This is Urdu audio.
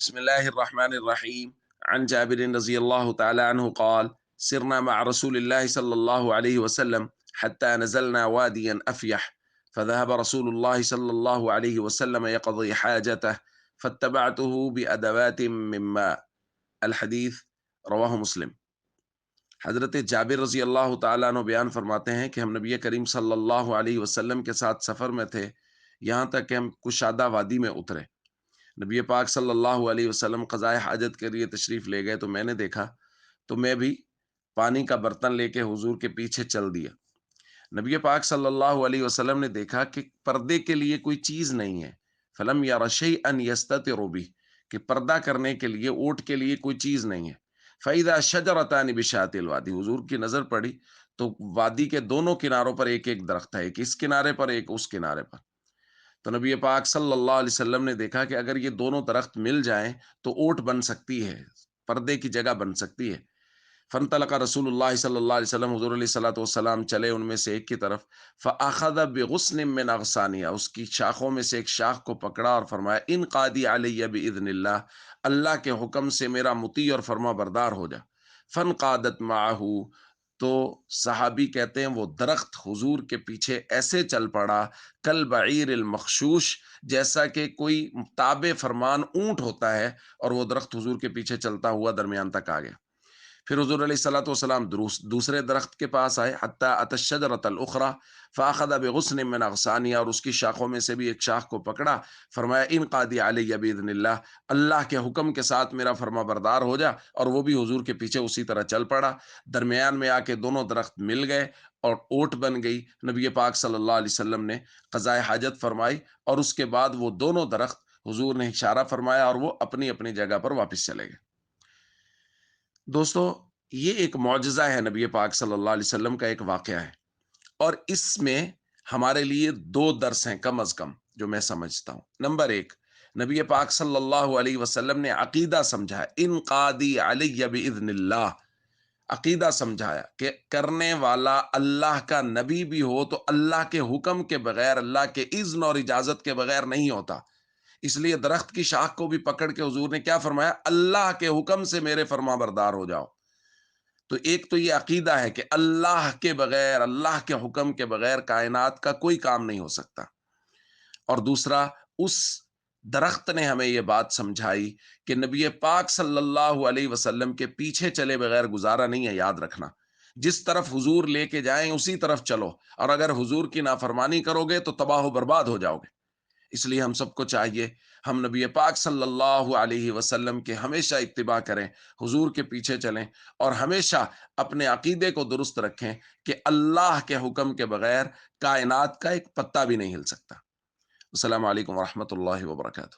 بسم الله الرحمن الرحيم. عن جابر رضي الله تعالى عنه قال: سرنا مع رسول الله صلى الله عليه وسلم حتى نزلنا واديا أفيح، فذهب رسول الله صلى الله عليه وسلم يقضي حاجته، فاتبعته بأدوات من ماء. الحديث رواه مسلم۔ حضرت جابر رضی اللہ تعالیٰ عنہ بیان فرماتے ہیں کہ ہم نبی کریم صلی اللہ علیہ وسلم کے ساتھ سفر میں تھے، یہاں تک کہ ہم کشادہ وادی میں اترے۔ نبی پاک صلی اللہ علیہ وسلم قضائے حاجت کے لیے تشریف لے گئے تو میں نے دیکھا، تو میں بھی پانی کا برتن لے کے حضور کے پیچھے چل دیا۔ نبی پاک صلی اللہ علیہ وسلم نے دیکھا کہ پردے کے لیے کوئی چیز نہیں ہے، فلم یا رشی ان یستتر بھی، کہ پردہ کرنے کے لیے، اونٹ کے لیے کوئی چیز نہیں ہے۔ فَإِذَا شَجَرَتَانِ بِشَاطِ الْوَادِ، حضور کی نظر پڑی تو وادی کے دونوں کناروں پر ایک ایک درخت ہے، ایک اس کنارے پر ایک اس کنارے پر۔ تو نبی پاک صلی اللہ علیہ وسلم نے دیکھا کہ اگر یہ دونوں درخت مل جائیں تو اونٹ بن سکتی ہے، پردے کی جگہ بن سکتی ہے۔ فانطلق رسول اللہ صلی اللہ علیہ وسلم، حضور علیہ الصلوۃ والسلام چلے ان میں سے ایک کی طرف، فاخذ بغصن من اغصانیہ، اس کی شاخوں میں سے ایک شاخ کو پکڑا اور فرمایا: ان قادی علی باذن اللہ، اللہ کے حکم سے میرا مطیع اور فرما بردار ہو جا۔ فانقادت معہ، تو صحابی کہتے ہیں وہ درخت حضور کے پیچھے ایسے چل پڑا، کل بعیر المخشوش، جیسا کہ کوئی تابع فرمان اونٹ ہوتا ہے، اور وہ درخت حضور کے پیچھے چلتا ہوا درمیان تک آ گیا۔ پھر حضور علیہ الصلوۃ والسلام دوسرے درخت کے پاس آئے، حتی اتی الشجرۃ الاخری فاخذ بغصن من اغصانها، اور اس کی شاخوں میں سے بھی ایک شاخ کو پکڑا، فرمایا: ان قادی علی باذن اللہ، اللہ کے حکم کے ساتھ میرا فرما بردار ہو جا، اور وہ بھی حضور کے پیچھے اسی طرح چل پڑا۔ درمیان میں آ کے دونوں درخت مل گئے اور اوٹ بن گئی۔ نبی پاک صلی اللہ علیہ وسلم نے قضائے حاجت فرمائی، اور اس کے بعد وہ دونوں درخت حضور نے اشارہ فرمایا اور وہ اپنی اپنی جگہ پر واپس چلے گئے۔ دوستو، یہ ایک معجزہ ہے، نبی پاک صلی اللہ علیہ وسلم کا ایک واقعہ ہے، اور اس میں ہمارے لیے دو درس ہیں کم از کم جو میں سمجھتا ہوں۔ نمبر ایک، نبی پاک صلی اللہ علیہ وسلم نے عقیدہ سمجھایا، ان قادی علی باذن اللہ، عقیدہ سمجھایا کہ کرنے والا اللہ کا نبی بھی ہو تو اللہ کے حکم کے بغیر، اللہ کے اذن اور اجازت کے بغیر نہیں ہوتا۔ اس لیے درخت کی شاخ کو بھی پکڑ کے حضور نے کیا فرمایا؟ اللہ کے حکم سے میرے فرما بردار ہو جاؤ۔ تو ایک تو یہ عقیدہ ہے کہ اللہ کے بغیر، اللہ کے حکم کے بغیر کائنات کا کوئی کام نہیں ہو سکتا، اور دوسرا، اس درخت نے ہمیں یہ بات سمجھائی کہ نبی پاک صلی اللہ علیہ وسلم کے پیچھے چلے بغیر گزارا نہیں ہے۔ یاد رکھنا، جس طرف حضور لے کے جائیں اسی طرف چلو، اور اگر حضور کی نافرمانی کرو گے تو تباہ و برباد ہو جاؤ گے۔ اس لیے ہم سب کو چاہیے ہم نبی پاک صلی اللہ علیہ وسلم کے ہمیشہ اتباع کریں، حضور کے پیچھے چلیں، اور ہمیشہ اپنے عقیدے کو درست رکھیں کہ اللہ کے حکم کے بغیر کائنات کا ایک پتا بھی نہیں ہل سکتا۔ السلام علیکم ورحمۃ اللہ وبرکاتہ۔